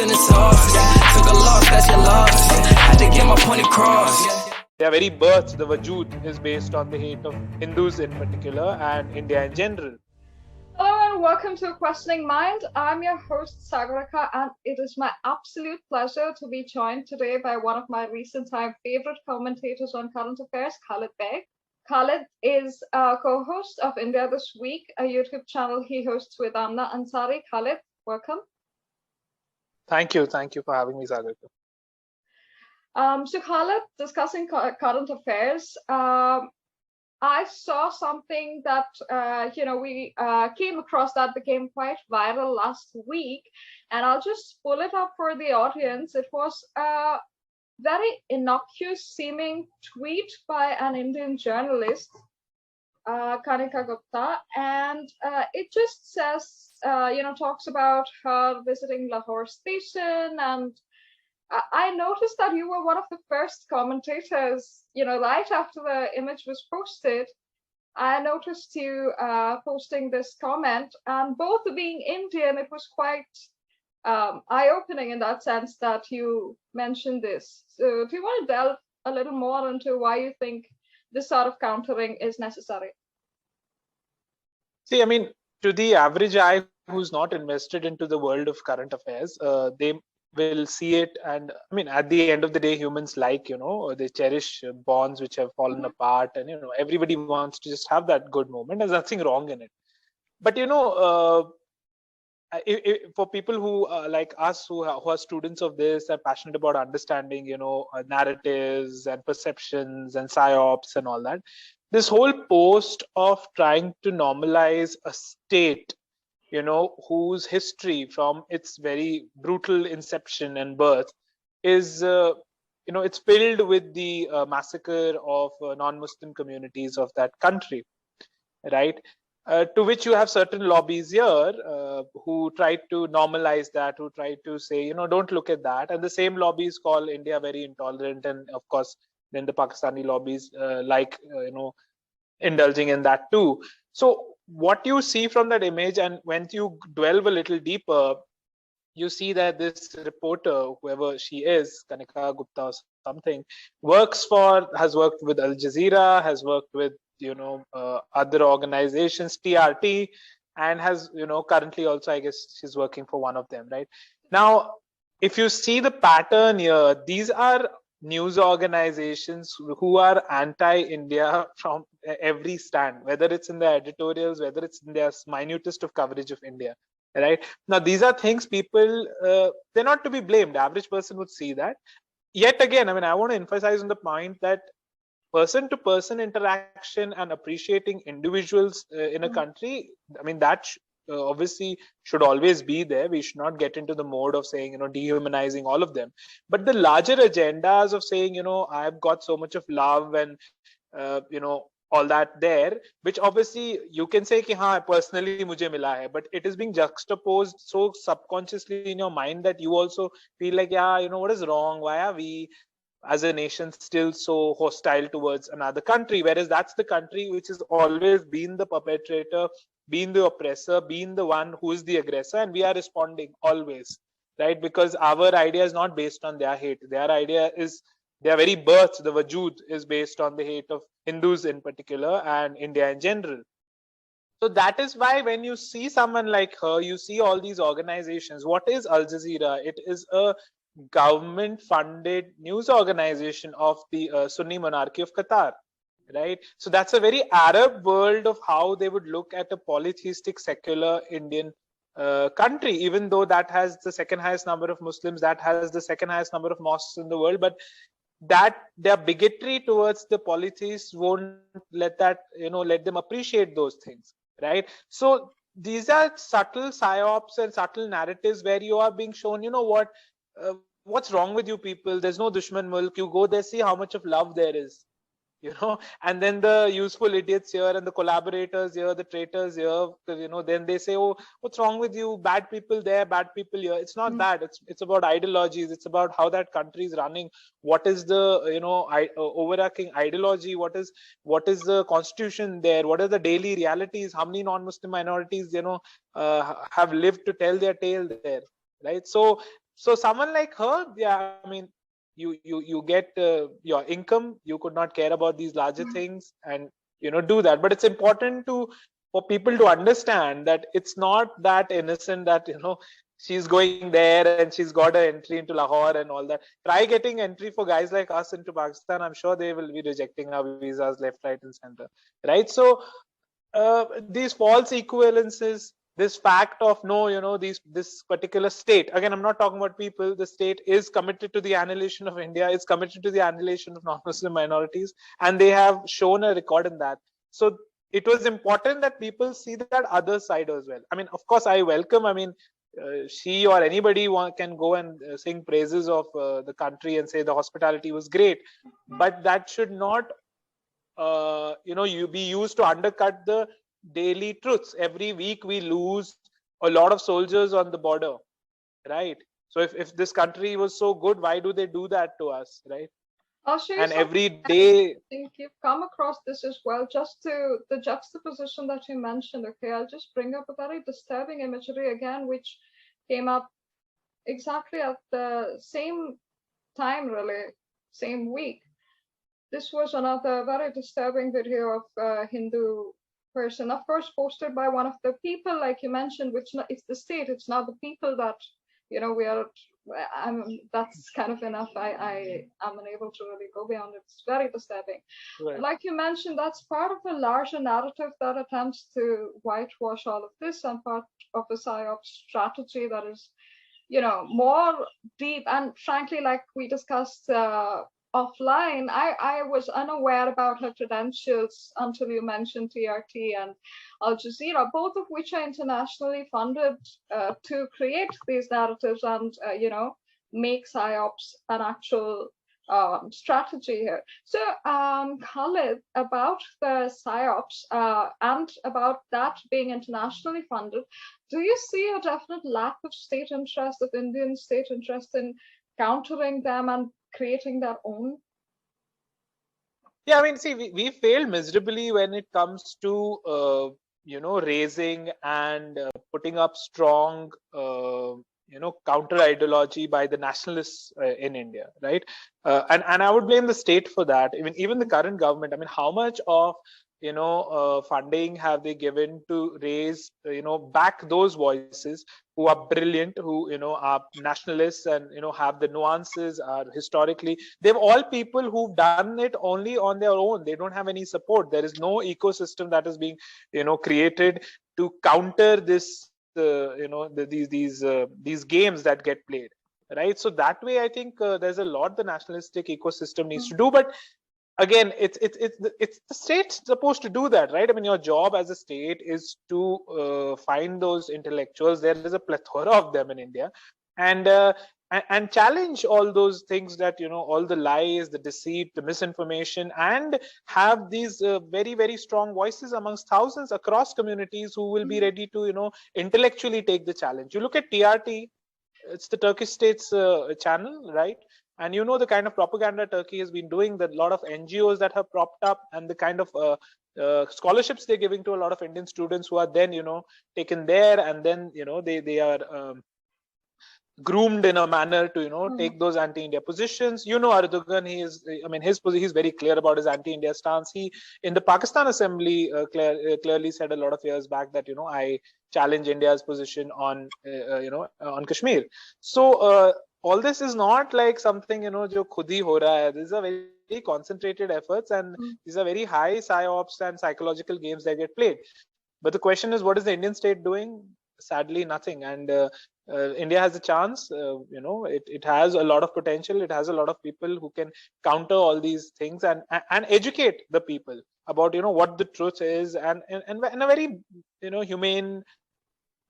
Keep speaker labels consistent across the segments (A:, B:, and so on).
A: in the toss. Took a loss, that's your loss. Had to get my point across.
B: Their very birth, the Vajood, is based on the hate of Hindus in particular and India in general.
C: Hello and welcome to Questioning Mind. I'm your host, Sagarika, and it is my absolute pleasure to be joined today by one of my recent time favorite commentators on current affairs, Khalid Baig. Khalid is a co-host of India This Week, a YouTube channel he hosts with Amna Ansari. Khalid, welcome.
B: Thank you for having me, Sagarika.
C: So Khalid, discussing current affairs, I saw something that we came across that became quite viral last week, and I'll just pull it up for the audience. It was a very innocuous seeming tweet by an Indian journalist, Kanika Gupta, and it just says, talks about her visiting Lahore station, and I noticed that you were one of the first commentators, right after the image was posted. I noticed you posting this comment, and both being Indian, it was quite eye-opening in that sense that you mentioned this. So do you want to delve a little more into why you think this sort of countering is necessary?
B: See, I mean, to the average eye who's not invested into the world of current affairs, they will see it, and I mean, at the end of the day, humans they cherish bonds which have fallen apart, and everybody wants to just have that good moment. There's nothing wrong in it, but for people who like us, who are students of this, are passionate about understanding narratives and perceptions and psyops and all that, this whole post of trying to normalize a state whose history from its very brutal inception and birth is it's filled with the massacre of non-Muslim communities of that country, right? To which you have certain lobbies here who try to normalize that, who try to say, don't look at that. And the same lobbies call India very intolerant. And of course, then the Pakistani lobbies indulging in that too. So what you see from that image, and when you delve a little deeper, you see that this reporter, whoever she is, Kanika Gupta or something, has worked with Al Jazeera, has worked with other organizations, TRT, and has currently also, I guess, she's working for one of them, right? Now, if you see the pattern here, these are news organizations who are anti-India from every stand, whether it's in their editorials, whether it's in their minutest of coverage of India, right? Now, these are things people, they're not to be blamed. The average person would see that. Yet again, I mean, I want to emphasize on the point that person-to-person interaction and appreciating individuals in a country, I mean, that obviously should always be there. We should not get into the mode of saying, dehumanizing all of them. But the larger agendas of saying, I've got so much of love and, all that there, which obviously you can say, personally, mujhe mila hai, but it is being juxtaposed so subconsciously in your mind that you also feel like, what is wrong? Why are we as a nation still so hostile towards another country? Whereas that's the country which has always been the perpetrator, been the oppressor, been the one who is the aggressor, and we are responding always, right? Because our idea is not based on their hate. Their idea is, their very birth, the Vajood, is based on the hate of Hindus in particular and India in general. So that is why when you see someone like her, you see all these organizations. What is Al Jazeera? It is a government-funded news organization of the Sunni monarchy of Qatar, right? So that's a very Arab world of how they would look at a polytheistic, secular Indian country, even though that has the second highest number of Muslims, that has the second highest number of mosques in the world, but that their bigotry towards the polytheists won't let that, let them appreciate those things, right? So these are subtle psyops and subtle narratives where you are being shown, what's wrong with you people? There's no dushman mulk. You go there, see how much of love there is, and then the useful idiots here and the collaborators here, the traitors here, then they say, oh, what's wrong with you? Bad people there, bad people here. It's not that. It's about ideologies. It's about how that country is running. What is the, overarching ideology? What is the constitution there? What are the daily realities? How many non-Muslim minorities, have lived to tell their tale there, right? So So someone like her, yeah, I mean, you get your income. You could not care about these larger things, and do that. But it's important for people to understand that it's not that innocent that she's going there and she's got an entry into Lahore and all that. Try getting entry for guys like us into Pakistan. I'm sure they will be rejecting our visas left, right, and center, right? So these false equivalences, this fact of no, this particular state, again, I'm not talking about people, the state is committed to the annihilation of India, is committed to the annihilation of non-Muslim minorities, and they have shown a record in that. So it was important that people see that other side as well. I mean, of course, I welcome, I mean, she or anybody can go and sing praises of the country and say the hospitality was great, but that should not you be used to undercut the daily truths. Every week we lose a lot of soldiers on the border, right? So if this country was so good, why do they do that to us, right?
C: I'll show you
B: And
C: something.
B: every day,
C: I think you've come across this as well, just to the juxtaposition that you mentioned. Okay, I'll just bring up a very disturbing imagery again, which came up exactly at the same time, really, same week. This was another very disturbing video of a Hindu person, of course, posted by one of the people, like you mentioned, which it's the state, it's not the people that, we are, that's kind of enough. I am unable to really go beyond it. It's very disturbing.
B: right.
C: Like you mentioned, that's part of a larger narrative that attempts to whitewash all of this, and part of a psyops strategy that is, more deep. And frankly, like we discussed offline, I was unaware about her credentials until you mentioned TRT and Al Jazeera, both of which are internationally funded to create these narratives and make psyops an actual strategy here. So Khalid, about the psyops and about that being internationally funded, do you see a definite lack of state interest, of Indian state interest in countering them and creating their own?
B: Yeah, I mean, see, we failed miserably when it comes to raising and putting up strong counter ideology by the nationalists in India, right? And I would blame the state for that. Even the current government. I mean, how much of funding have they given to raise back those voices who are brilliant, who are nationalists and have the nuances, are historically, they're all people who've done it only on their own. They don't have any support. There is no ecosystem that is being created to counter this these games that get played, right? So that way I think there's a lot the nationalistic ecosystem needs to do. But again, it's the state's supposed to do that, right? I mean, your job as a state is to find those intellectuals. There is a plethora of them in India, and challenge all those things that all the lies, the deceit, the misinformation, and have these very, very strong voices amongst thousands across communities who will be ready to intellectually take the challenge. You look at TRT, it's the Turkish state's channel, right? And the kind of propaganda Turkey has been doing, that a lot of NGOs that have propped up, and the kind of scholarships they're giving to a lot of Indian students who are then taken there, and then they are groomed in a manner to take those anti-India positions. Erdogan, he's very clear about his anti-India stance. He, in the Pakistan assembly, clearly said a lot of years back that I challenge India's position on on Kashmir. So all this is not like something jo khud hi ho raha hai. These are very concentrated efforts, and these are very high psyops and psychological games that get played. But the question is, what is the Indian state doing? Sadly, nothing. And India has a chance. It has a lot of potential. It has a lot of people who can counter all these things and educate the people about what the truth is, and in a very humane,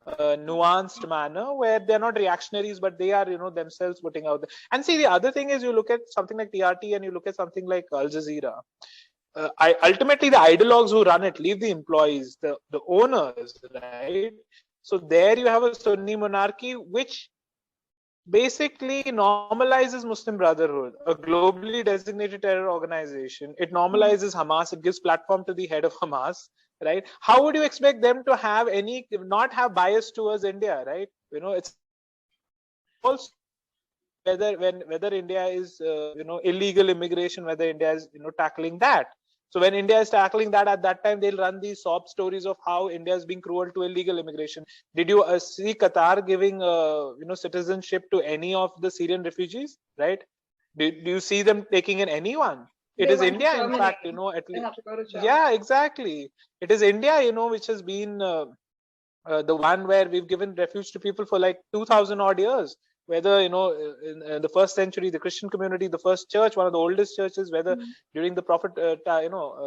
B: nuanced manner, where they're not reactionaries, but they are themselves putting out and see, the other thing is, you look at something like TRT and you look at something like Al Jazeera. Ultimately, the ideologues who run it leave the employees, the owners, right? So there you have a Sunni monarchy, which basically normalizes Muslim Brotherhood, a globally designated terror organization. It normalizes Hamas. It gives platform to the head of Hamas, right? How would you expect them to have not have bias towards India, right? It's also whether India is illegal immigration, whether India is tackling that. So when India is tackling that, at that time they'll run these sob stories of how India is being cruel to illegal immigration. Did you see Qatar giving citizenship to any of the Syrian refugees? Right? Do you see them taking in anyone? It
C: They
B: is
C: went to
B: India, in
C: Germany.
B: fact. At
C: They
B: least,
C: had to go to Germany.
B: yeah, exactly. It is India, which has been the one where we've given refuge to people for like 2,000 odd years. Whether in the first century, the Christian community, the first church, one of the oldest churches, whether during the prophet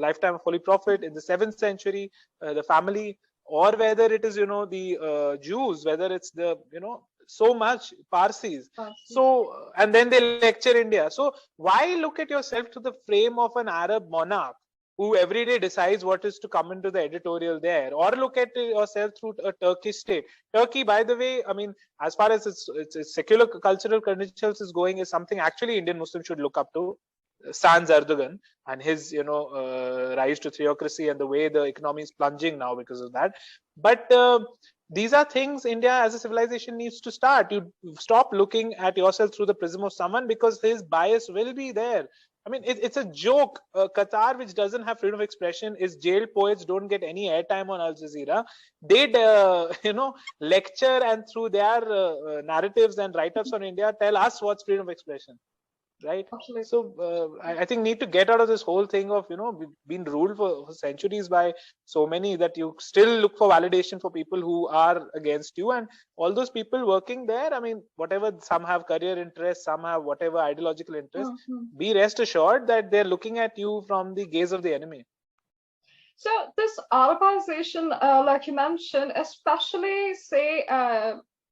B: lifetime of Holy Prophet in the 7th century, the family, or whether it is the Jews, whether it's the so much Parsis. So and then they lecture India. So why look at yourself to the frame of an Arab monarch who every day decides what is to come into the editorial there, or look at yourself through a Turkish state. Turkey, by the way, I mean, as far as its secular cultural credentials is going, is something actually Indian Muslims should look up to. Sans Erdogan and his rise to theocracy and the way the economy is plunging now because of that. But these are things India as a civilization needs to start. You stop looking at yourself through the prism of someone, because his bias will be there. I mean, it's a joke. Qatar, which doesn't have freedom of expression, is jailed poets don't get any airtime on Al Jazeera. They'd, lecture, and through their narratives and write-ups on India, tell us what's freedom of expression, right?
C: Absolutely.
B: So I think need to get out of this whole thing of we've been ruled for centuries by so many that you still look for validation for people who are against you, and all those people working there, I mean, whatever, some have career interests, some have whatever ideological interests, be rest assured that they're looking at you from the gaze of the enemy.
C: So this Arabization, like you mentioned, especially say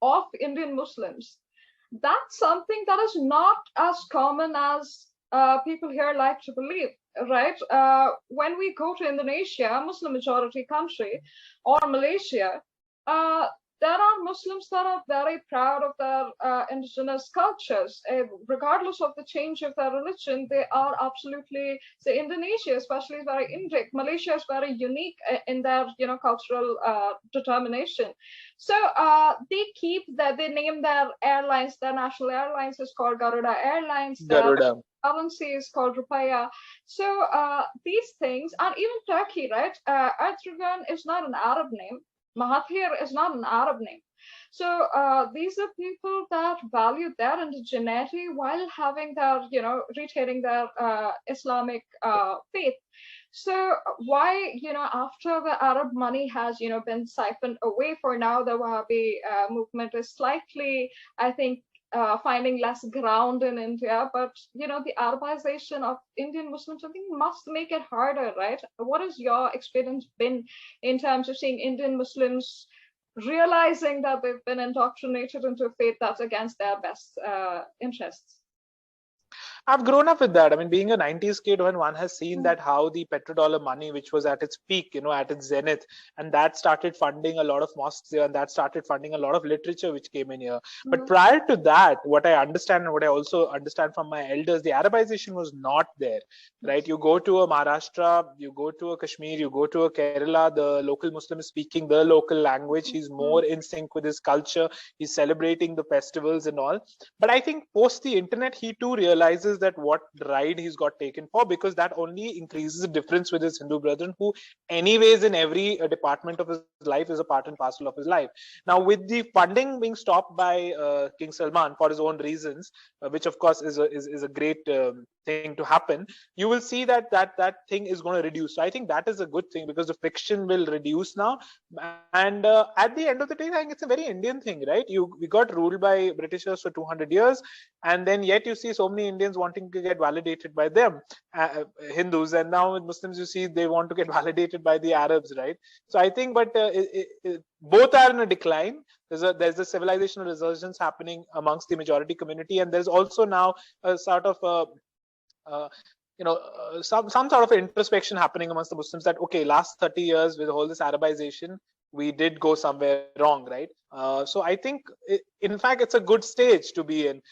C: of Indian Muslims, that's something that is not as common as people here like to believe, right? When we go to Indonesia, Muslim majority country, or Malaysia, there are Muslims that are very proud of their indigenous cultures. Regardless of the change of their religion, they are absolutely, say, Indonesia especially is very Indic. Malaysia is very unique in their cultural determination. So they keep that, they name their airlines, their national airlines is called Garuda Airlines.
B: Garuda.
C: Their currency is called rupiah. So these things, and even Turkey, right? Erdogan is not an Arab name. Mahathir is not an Arab name. So these are people that value their indigeneity while having their, retaining their Islamic faith. So why, after the Arab money has, been siphoned away, for now, the Wahhabi movement is slightly, I think, finding less ground in India, but the Arabization of Indian Muslims, I think, must make it harder, right? What has your experience been in terms of seeing Indian Muslims realizing that they've been indoctrinated into a faith that's against their best interests?
B: I've grown up with that. I mean, being a 90s kid, when one has seen that how the petrodollar money, which was at its peak, at its zenith, and that started funding a lot of mosques here, and that started funding a lot of literature which came in here. But prior to that, what I understand, and what I also understand from my elders, the Arabization was not there, right? You go to a Maharashtra, you go to a Kashmir, you go to a Kerala, the local Muslim is speaking the local language. He's more in sync with his culture. He's celebrating the festivals and all. But I think post the internet, he too realizes that what ride he's got taken for, because that only increases the difference with his Hindu brethren, who anyways in every department of his life is a part and parcel of his life. Now, with the funding being stopped by King Salman for his own reasons, which of course is a great thing to happen, you will see that thing is going to reduce. So I think that is a good thing, because the friction will reduce now. And at the end of the day, I think it's a very Indian thing, right? We got ruled by Britishers for 200 years, and then yet you see so many Indians wanting to get validated by them, Hindus, and now with Muslims you see they want to get validated by the Arabs, right? So I think, but both are in a decline. There's a civilizational resurgence happening amongst the majority community, and there's also now a sort of some sort of introspection happening amongst the Muslims that, okay, last 30 years with all this Arabization, we did go somewhere wrong, right? So I think, in fact, it's a good stage to be in.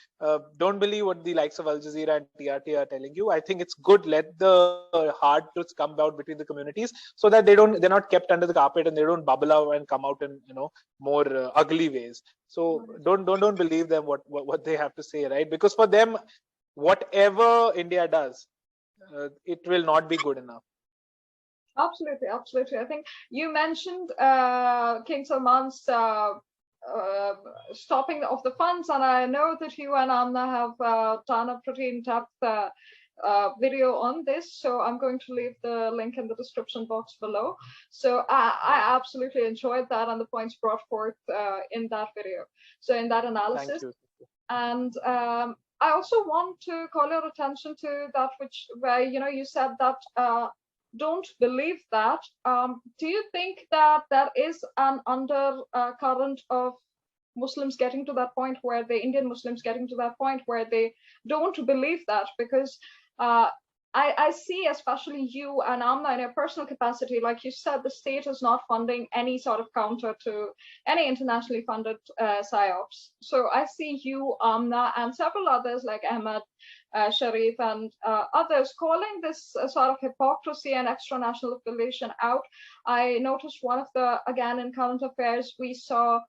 B: Don't believe what the likes of Al Jazeera and TRT are telling you. I think it's good. Let the hard truths come out between the communities so that they're not kept under the carpet and they don't bubble out and come out in more ugly ways. So don't believe them what they have to say, right? Because for them, whatever India does, it will not be good enough.
C: Absolutely, absolutely. I think you mentioned King Salman's stopping of the funds, and I know that you and Amna have done a pretty in-depth video on this, so I'm going to leave the link in the description box below. So I absolutely enjoyed that and the points brought forth in that video. So in that analysis,
B: Thank you.
C: and I also want to call your attention to that where you said that don't believe that. Do you think that there is an undercurrent of Muslims getting to that point where the Indian Muslims getting to that point where they don't believe that? Because I see, especially you and Amna, in your personal capacity, like you said, the state is not funding any sort of counter to any internationally funded psyops. So I see you, Amna, and several others like Ahmed, Sharif, and others calling this sort of hypocrisy and extra national affiliation out. I noticed one of again, in current affairs, we saw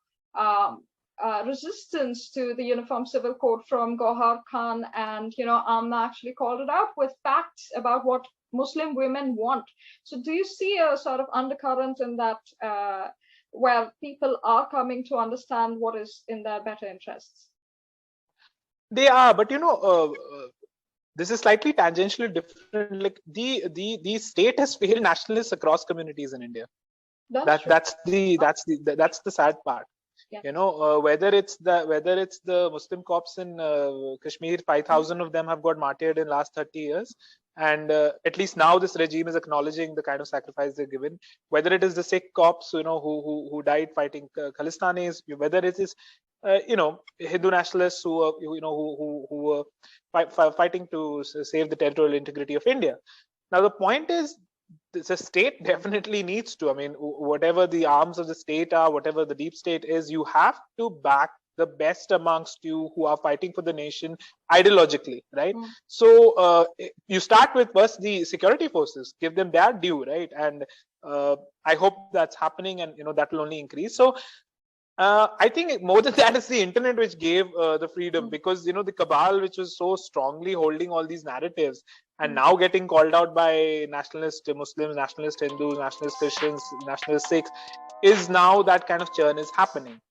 C: resistance to the Uniform Civil Code from Gohar Khan, and Amna actually called it out with facts about what Muslim women want. So do you see a sort of undercurrent in that where people are coming to understand what is in their better interests?
B: They are, but this is slightly tangentially different. Like the state has failed nationalists across communities in India. That's the sad part. Yeah. Whether it's the Muslim cops in Kashmir, 5,000 of them have got martyred in last 30 years, and at least now this regime is acknowledging the kind of sacrifice they've given. Whether it is the Sikh cops, who died fighting Khalistanis, whether it is Hindu nationalists who were fighting to save the territorial integrity of India. Now the point is, the state definitely needs to. I mean, whatever the arms of the state are, whatever the deep state is, you have to back the best amongst you who are fighting for the nation ideologically, right? So you start with first the security forces, give them their due, right? And I hope that's happening, and that will only increase. So I think more than that is the internet which gave the freedom, because the cabal which was so strongly holding all these narratives and now getting called out by nationalist Muslims, nationalist Hindus, nationalist Christians, nationalist Sikhs, is now that kind of churn is happening.